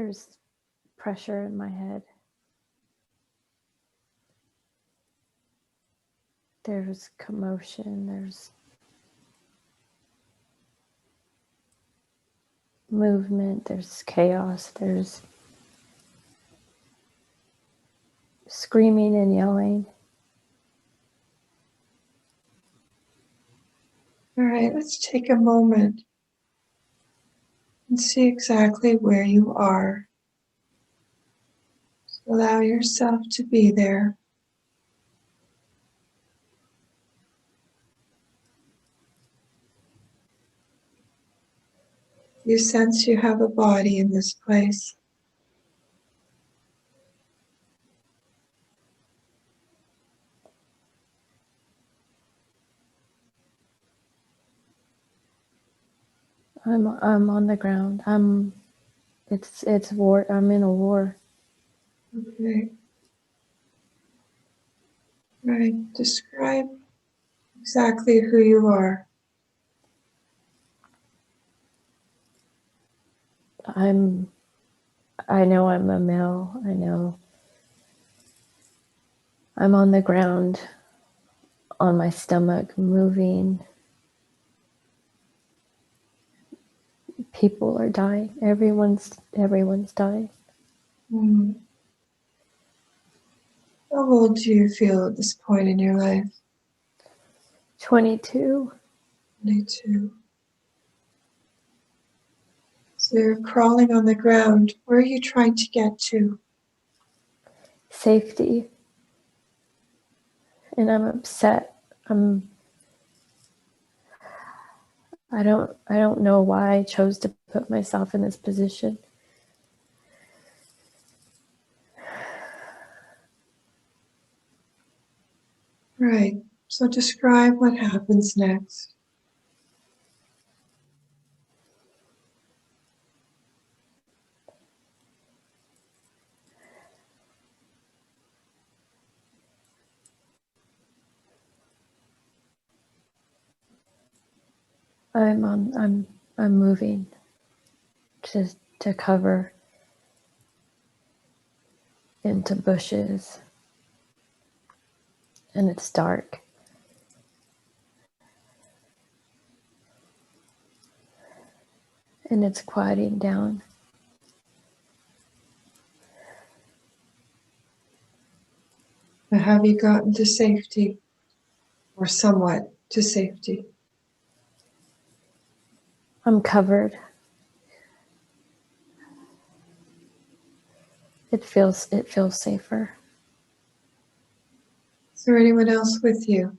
There's pressure in my head. There's commotion. There's movement. There's chaos. There's screaming and yelling. All right, let's take a moment and see exactly where you are. So allow yourself to be there. You sense you have a body in this place. I'm on the ground. It's war. I'm in a war. Okay. Right. Describe exactly who you are. I know I'm a male. I know I'm on the ground, on my stomach, moving. People are dying. Everyone's dying. Hmm. How old do you feel at this point in your life? 22. 22. So you're crawling on the ground. Where are you trying to get to? Safety. And I'm upset. I don't know why I chose to put myself in this position. Right. So describe what happens next. I'm moving to cover into bushes. And it's dark. And it's quieting down. Now, have you gotten to safety? Or somewhat to safety? I'm covered. It feels safer. Is there anyone else with you?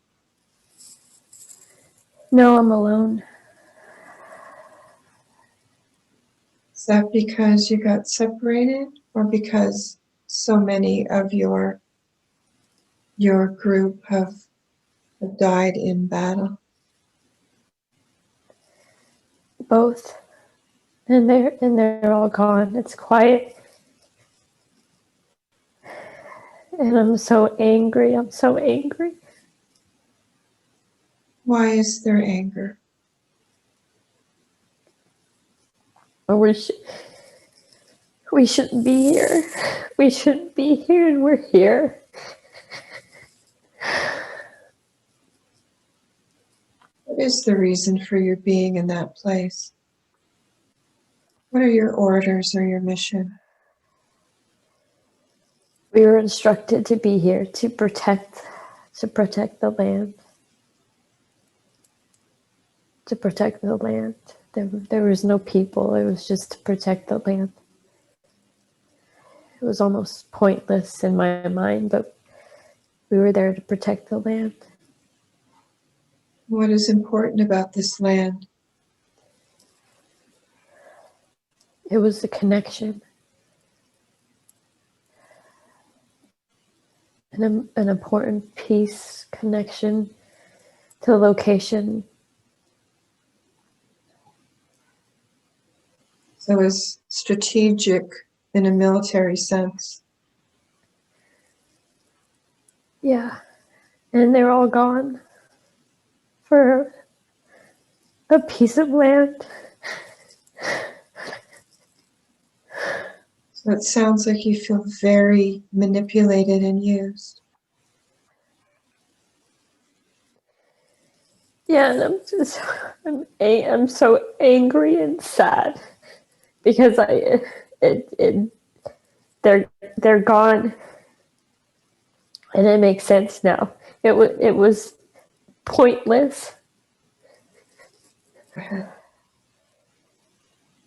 No, I'm alone. Is that because you got separated or because so many of your group have died in battle? Both. And they're all gone. It's quiet. And I'm so angry. I'm so angry. Why is there anger? Or we shouldn't be here. We shouldn't be here, and we're here. What is the reason for your being in that place? What are your orders or your mission? We were instructed to be here to protect the land. To protect the land. There was no people. It was just to protect the land. It was almost pointless in my mind, but we were there to protect the land. What is important about this land? It was the connection. An important piece, connection to the location. So it's strategic in a military sense. Yeah. And they're all gone for a piece of land. So it sounds like you feel very manipulated and used. Yeah, and I'm so angry and sad because they're gone, and it makes sense now. It was pointless. Go ahead.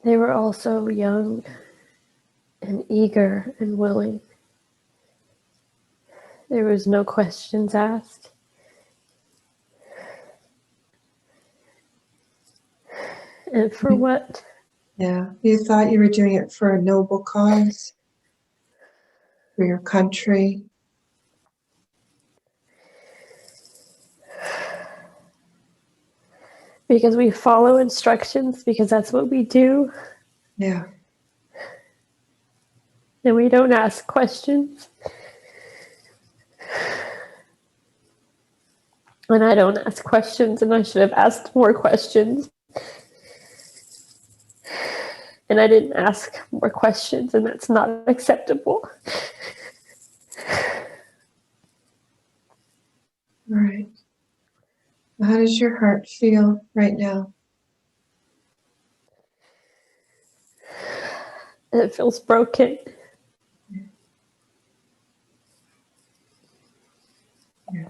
They were all so young and eager and willing. There was no questions asked. And for what? Yeah, you thought you were doing it for a noble cause, for your country. Because we follow instructions, because that's what we do, Yeah, and we don't ask questions. And I don't ask questions, and I should have asked more questions. And I didn't ask more questions, and that's not acceptable. all right. How does your heart feel right now? And it feels broken. Yeah.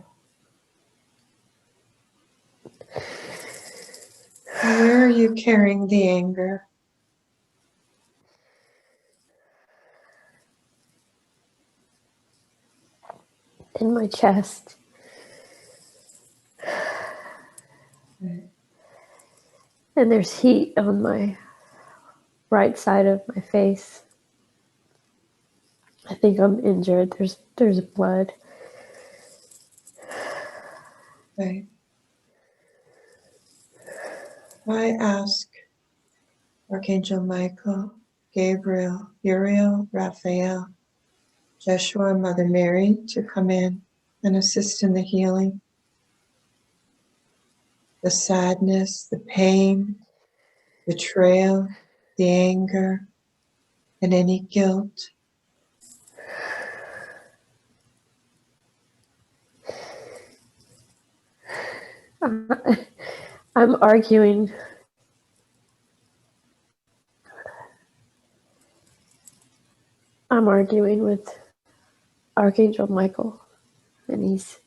Where are you carrying the anger? In my chest. Right. And there's heat on my right side of my face. I think I'm injured. There's blood. Right. I ask Archangel Michael, Gabriel, Uriel, Raphael, Joshua, and Mother Mary to come in and assist in the healing, the sadness, the pain, betrayal, the anger, and any guilt. I'm arguing. I'm arguing with Archangel Michael, and he's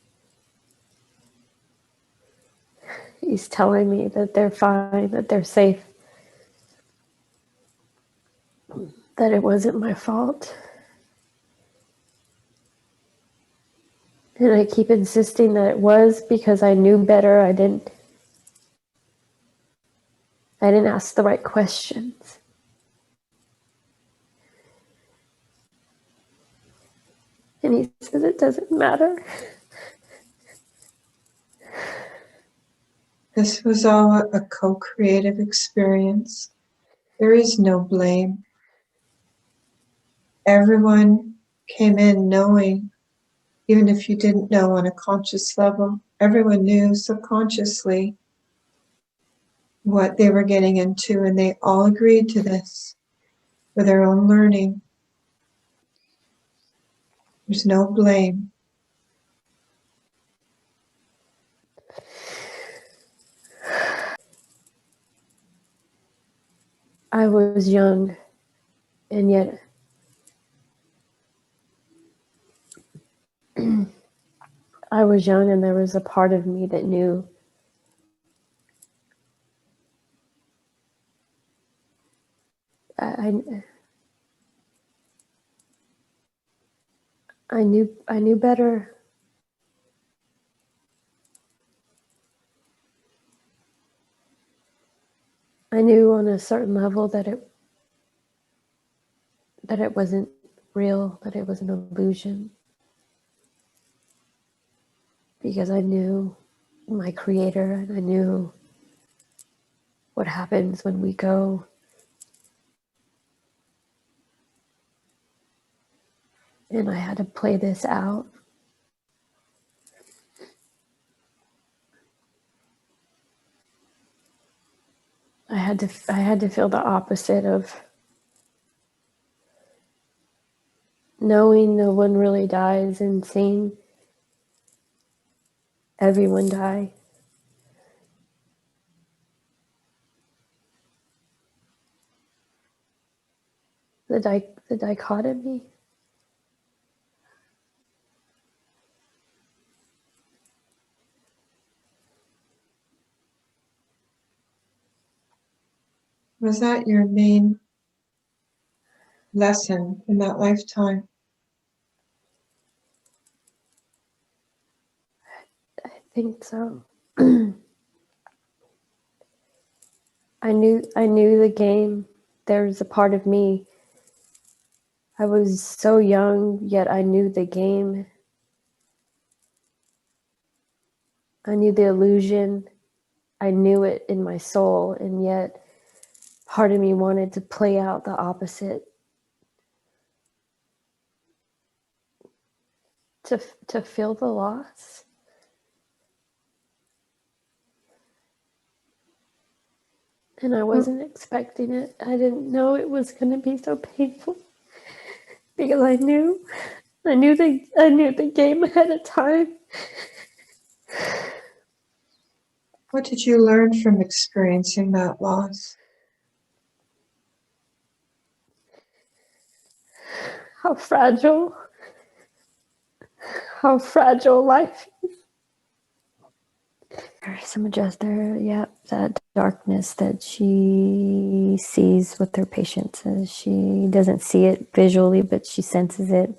telling me that they're fine, that they're safe, that it wasn't my fault. And I keep insisting that it was because I knew better. I didn't ask the right questions. And he says it doesn't matter. This was all a co-creative experience. There is no blame. Everyone came in knowing, even if you didn't know on a conscious level, everyone knew subconsciously what they were getting into, and they all agreed to this for their own learning. There's no blame. I was young, and yet I was young, and there was a part of me that knew. I I knew better. I knew on a certain level that it wasn't real, that it was an illusion, because I knew my creator, and I knew what happens when we go. And I had to play this out. I had to feel the opposite of knowing no one really dies and seeing everyone die. The dichotomy. Was that your main lesson in that lifetime? I think so. I knew the game. There's a part of me. I was so young, yet I knew the game. I knew the illusion. I knew it in my soul, and yet part of me wanted to play out the opposite. To feel the loss. And I wasn't expecting it. I didn't know it was going to be so painful because I knew the game ahead of time. What did you learn from experiencing that loss? How fragile life is. There's some adjuster, yeah, that darkness that she sees with her patients. She doesn't see it visually, but she senses it.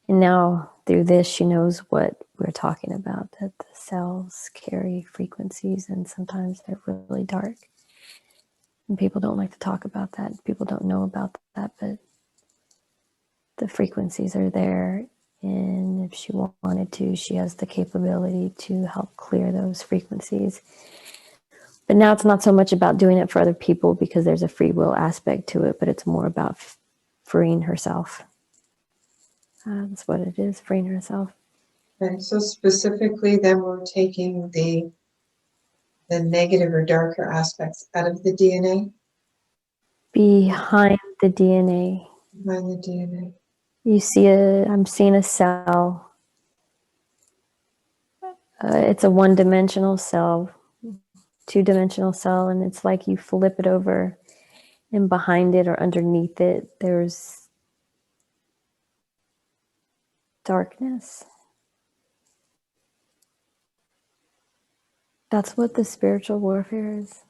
And now through this, she knows what we're talking about, that the cells carry frequencies and sometimes they're really dark. And people don't like to talk about that. People don't know about that, but the frequencies are there. And if she wanted to, she has the capability to help clear those frequencies. But now it's not so much about doing it for other people because there's a free will aspect to it, but it's more about freeing herself. That's what it is, freeing herself. Okay, so specifically then we're taking the negative or darker aspects out of the DNA? Behind the DNA. Behind the DNA. You see I'm seeing a cell. It's a one-dimensional cell, two-dimensional cell, and it's like you flip it over, and behind it or underneath it, there's darkness. That's what the spiritual warfare is.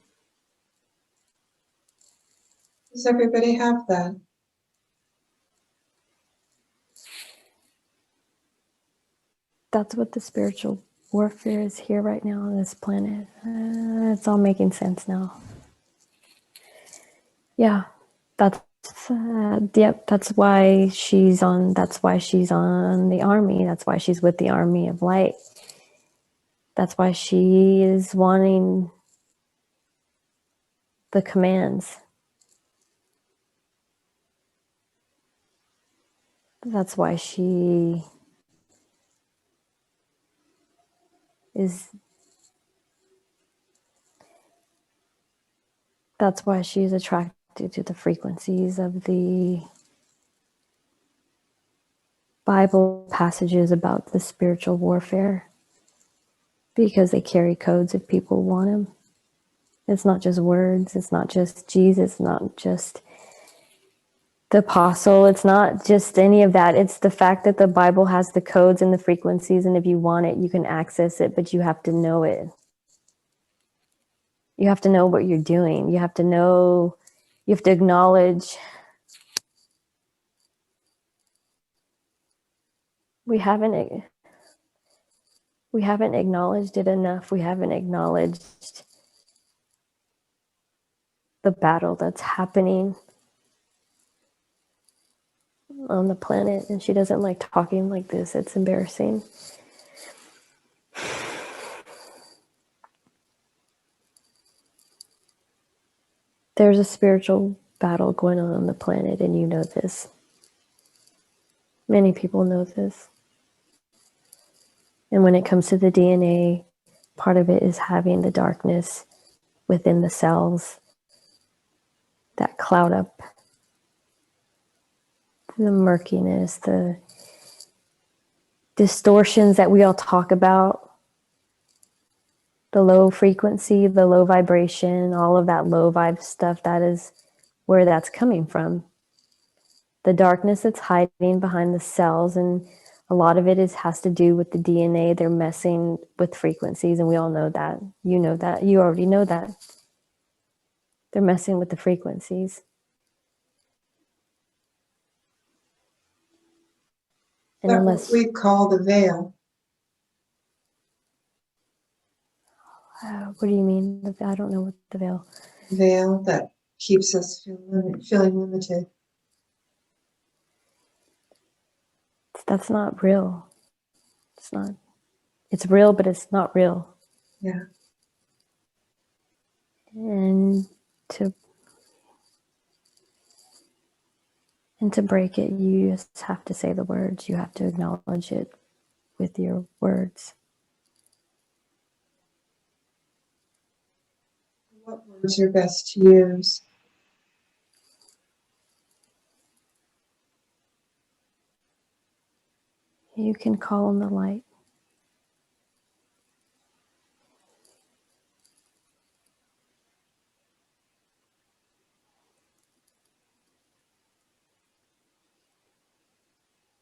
Does everybody have that? That's what the spiritual warfare is here right now on this planet. It's all making sense now. Yeah, that's yep. That's why she's on. That's why she's on the army. That's why she's with the army of light. That's why she is wanting the commands. That's why she is. That's why she's attracted to the frequencies of the Bible passages about the spiritual warfare, because they carry codes if people want them. It's not just words. It's not just Jesus. It's not just the apostle. It's not just any of that. It's the fact that the Bible has the codes and the frequencies, and if you want it, you can access it, but you have to know it. You have to know what you're doing. You have to know, you have to acknowledge. We haven't acknowledged it enough. We haven't acknowledged the battle that's happening on the planet. And she doesn't like talking like this. It's embarrassing. There's a spiritual battle going on the planet, and you know this. Many people know this. And when it comes to the DNA, part of it is having the darkness within the cells that cloud up the murkiness, the distortions that we all talk about, the low frequency, the low vibration, all of that low vibe stuff, that is where that's coming from. The darkness that's hiding behind the cells, and a lot of it has to do with the DNA. They're messing with frequencies, and we all know that. You know that. You already know that. They're messing with the frequencies. And That's what unless, we call the veil. what do you mean? I don't know what the veil. Veil that keeps us feeling limited. That's not real. It's not. It's real, but it's not real. Yeah. And to break it, you just have to say the words. You have to acknowledge it with your words. What words are best to use? You can call on the light.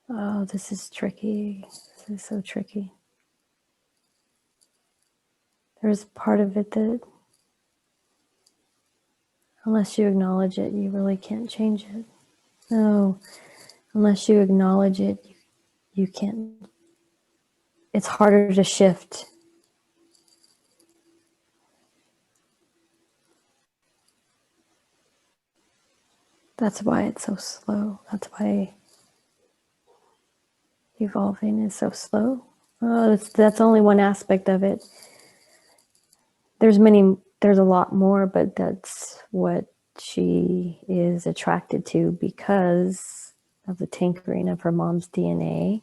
Oh, this is tricky. This is so tricky. There's part of it that, unless you acknowledge it, you really can't change it. No, unless you acknowledge it, you can't. It's harder to shift. That's why it's so slow. That's why evolving is so slow. Oh, that's only one aspect of it. There's a lot more, but that's what she is attracted to because of the tinkering of her mom's DNA.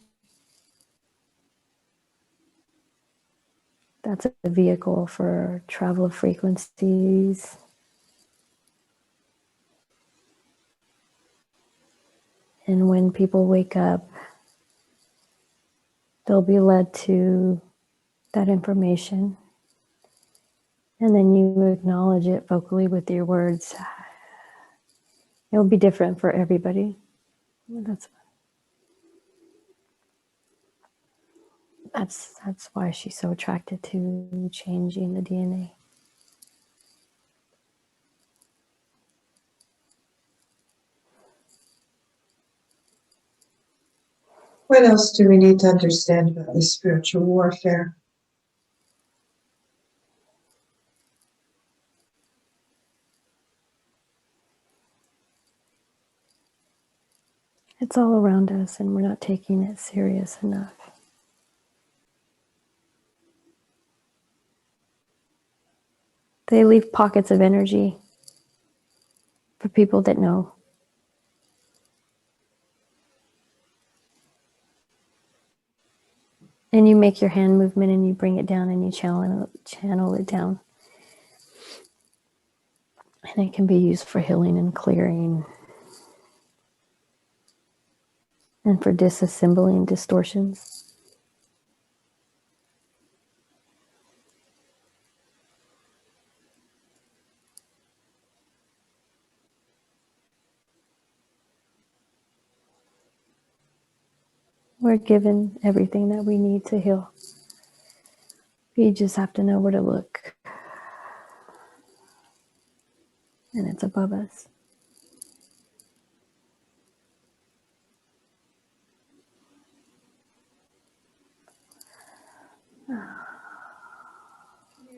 That's a vehicle for travel of frequencies. And when people wake up, they'll be led to that information. And then you acknowledge it vocally with your words. It'll be different for everybody. That's why she's so attracted to changing the DNA. What else do we need to understand about this spiritual warfare? It's all around us and we're not taking it serious enough. They leave pockets of energy for people that know. And you make your hand movement and you bring it down and you channel it down. And it can be used for healing and clearing and for disassembling distortions. We're given everything that we need to heal. We just have to know where to look. And it's above us.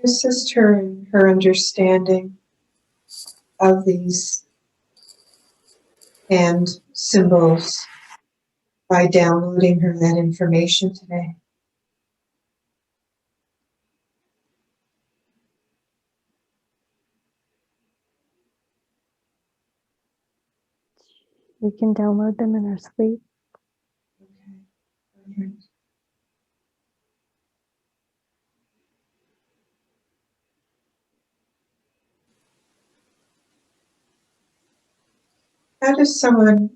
Assist her in her understanding of these hand symbols by downloading her that information today. We can download them in our sleep. Okay. How does someone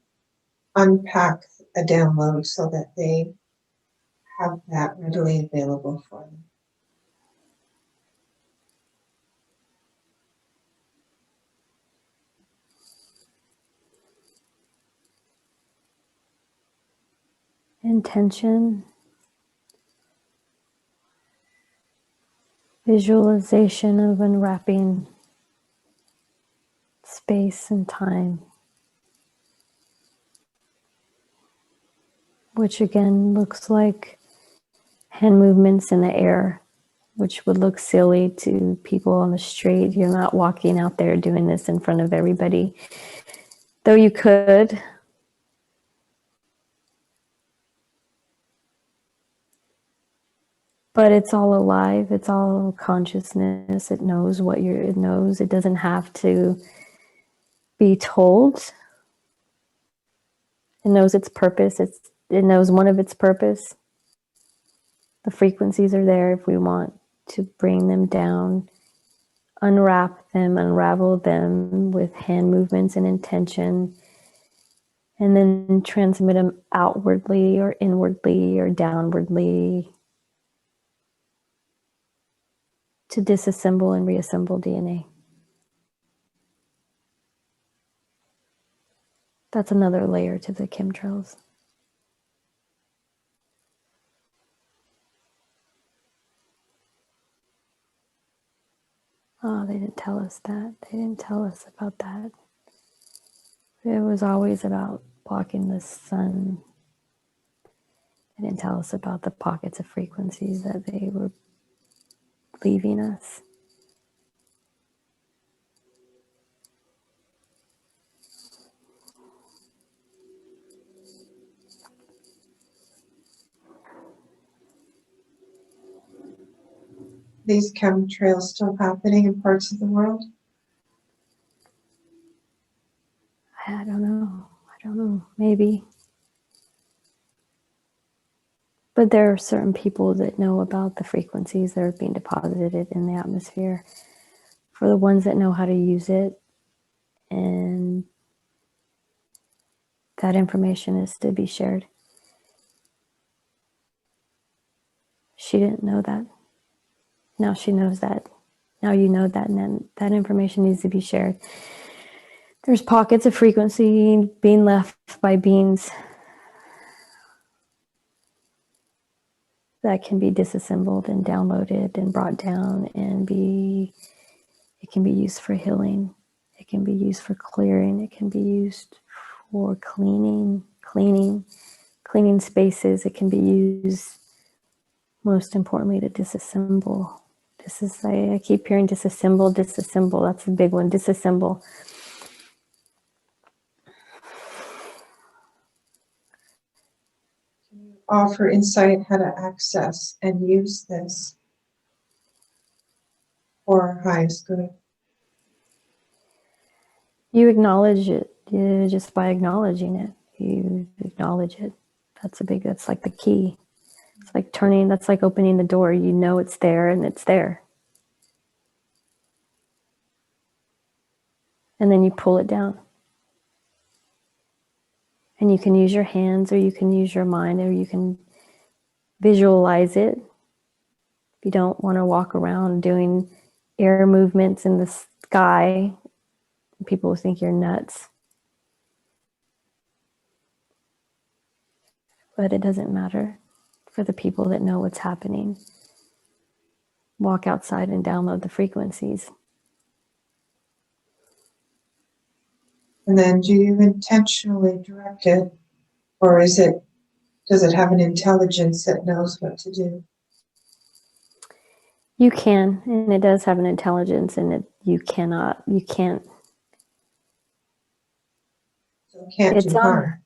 unpack a download so that they have that readily available for them. Intention, visualization of unwrapping space and time, which again looks like hand movements in the air, which would look silly to people on the street. You're not walking out there doing this in front of everybody, though you could. But it's all alive. It's all consciousness. It knows what it knows. It doesn't have to be told. It knows its purpose. It knows one of its purpose. The frequencies are there if we want to bring them down, unwrap them, unravel them with hand movements and intention, and then transmit them outwardly or inwardly or downwardly to disassemble and reassemble DNA. That's another layer to the chemtrails. Oh, they didn't tell us that. They didn't tell us about that. It was always about blocking the sun. They didn't tell us about the pockets of frequencies that they were leaving us. These chemtrails still happening in parts of the world? I don't know. I don't know. Maybe. But there are certain people that know about the frequencies that are being deposited in the atmosphere. For the ones that know how to use it, and that information is to be shared. She didn't know that. Now she knows that. Now you know that, and then that information needs to be shared. There's pockets of frequency being left by beings that can be disassembled and downloaded and brought down and it can be used for healing. It can be used for clearing. It can be used for cleaning spaces. It can be used, most importantly, to disassemble. I keep hearing disassemble. That's the big one, disassemble. Offer insight how to access and use this for our highest good. You acknowledge it just by acknowledging it. You acknowledge it. That's like the key. It's like that's like opening the door. You know it's there and it's there. And then you pull it down. And you can use your hands, or you can use your mind, or you can visualize it. If you don't want to walk around doing air movements in the sky, people will think you're nuts. But it doesn't matter for the people that know what's happening. Walk outside and download the frequencies. And then do you intentionally direct it, or does it have an intelligence that knows what to do? You can, and it does have an intelligence, and you can't. So it can't do harm.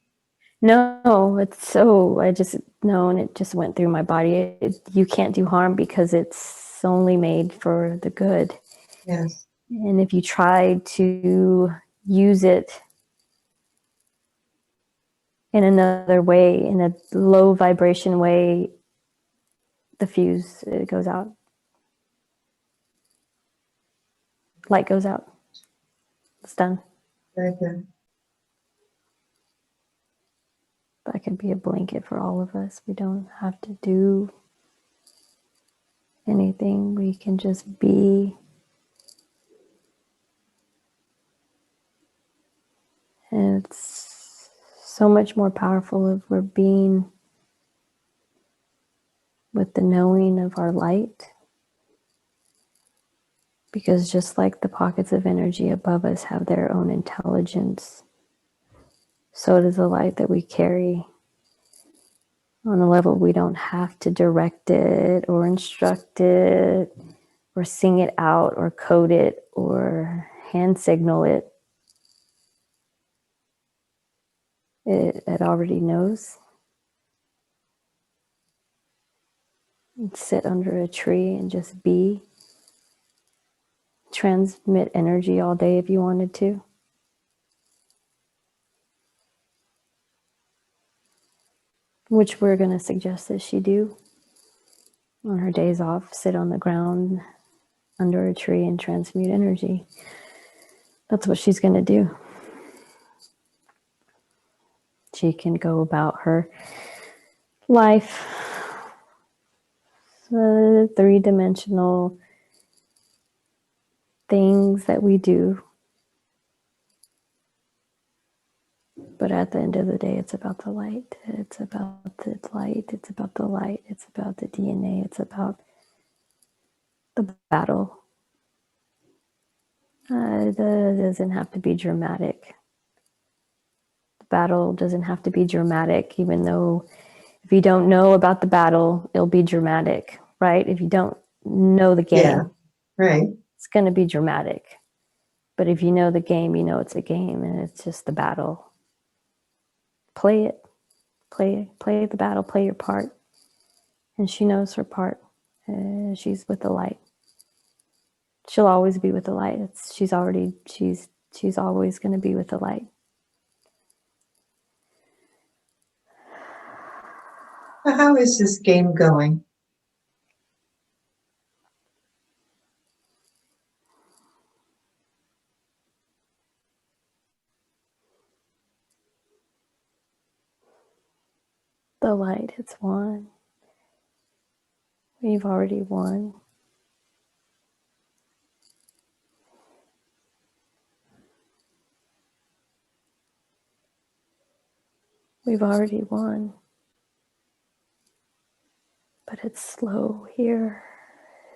No, and it just went through my body. You can't do harm because it's only made for the good. Yes. And if you try to use it in another way, in a low vibration way, the fuse, it goes out. Light goes out. It's done. Very good. That can be a blanket for all of us. We don't have to do anything. We can just be. And it's so much more powerful if we're being with the knowing of our light. Because just like the pockets of energy above us have their own intelligence, so does the light that we carry. On a level we don't have to direct it or instruct it or sing it out or code it or hand signal it. It already knows. You'd sit under a tree and just be. Transmit energy all day if you wanted to. Which we're going to suggest that she do. On her days off, sit on the ground under a tree and transmute energy. That's what she's going to do. She can go about her life, the three-dimensional things that we do. But at the end of the day, it's about the light. It's about the light. It's about the light. It's about the DNA. It's about the battle. It doesn't have to be dramatic. The battle doesn't have to be dramatic, even though if you don't know about the battle, it'll be dramatic, right? If you don't know the game, Yeah, right. It's going to be dramatic. But if you know the game, you know it's a game and it's just the battle. Play it. Play the battle. Play your part. And she knows her part. She's with the light. She'll always be with the light. She's always going to be with the light. So how is this game going? The light, it's won. We've already won. We've already won. But it's slow here.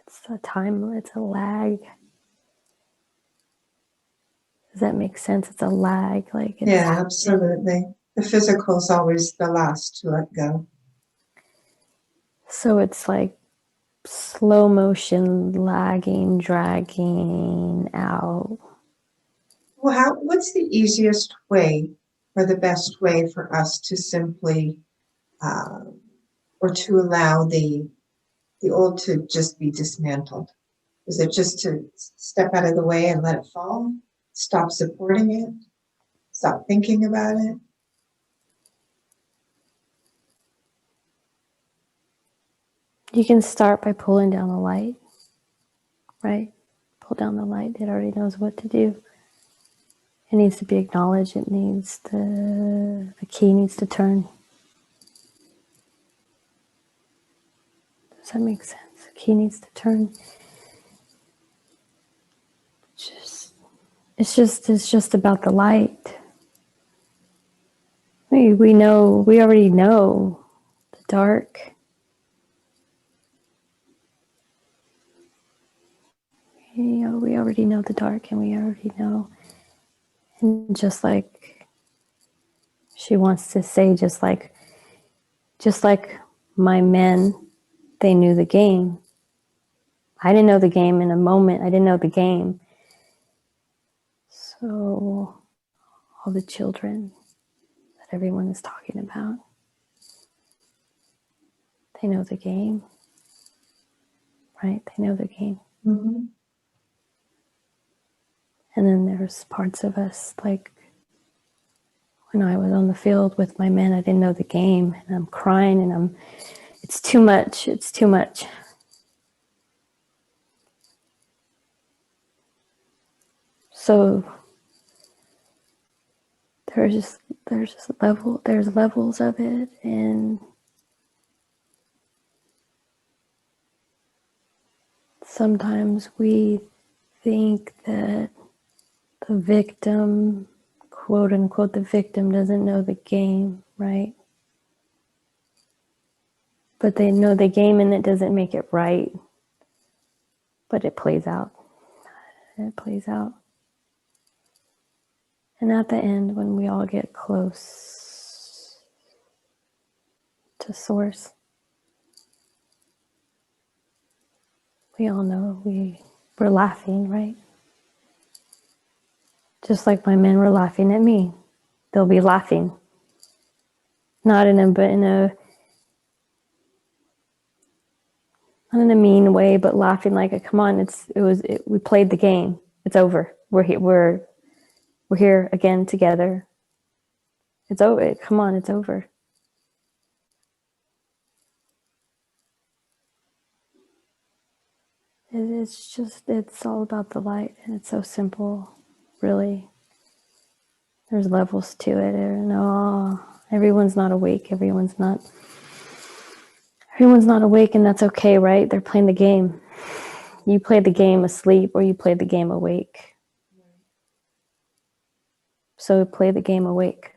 It's a lag. Does that make sense? It's a lag. Yeah, absolutely. The physical is always the last to let go. So it's like slow motion, lagging, dragging out. Well, what's the easiest way or the best way for us to simply or to allow the old to just be dismantled? Is it just to step out of the way and let it fall? Stop supporting it? Stop thinking about it? You can start by pulling down the light, right? Pull down the light. It already knows what to do. It needs to be acknowledged. The key needs to turn. Does that make sense? The key needs to turn. It's just about the light. We already know the dark. We already know the dark, and we already know. And just like she wants to say, just like my men, they knew the game. I didn't know the game in a moment. I didn't know the game. So all the children that everyone is talking about, they know the game, right? They know the game. Mm-hmm. And then there's parts of us, like when I was on the field with my men, I didn't know the game, and I'm crying, and it's too much. It's too much. So there's levels of it, and sometimes we think that the victim, quote unquote, the victim doesn't know the game, right? But they know the game and it doesn't make it right. But it plays out. It plays out. And at the end, when we all get close to source, we all know we're laughing, right? Just like my men were laughing at me. They'll be laughing. Not in a not in a mean way, but laughing like, come on, we played the game. It's over. We're here again together. It's over. Come on, it's over. It's all about the light, and it's so simple, really. There's levels to it. And everyone's not awake. Everyone's not awake, and that's okay, right? They're playing the game. You play the game asleep, or you play the game awake. So play the game awake.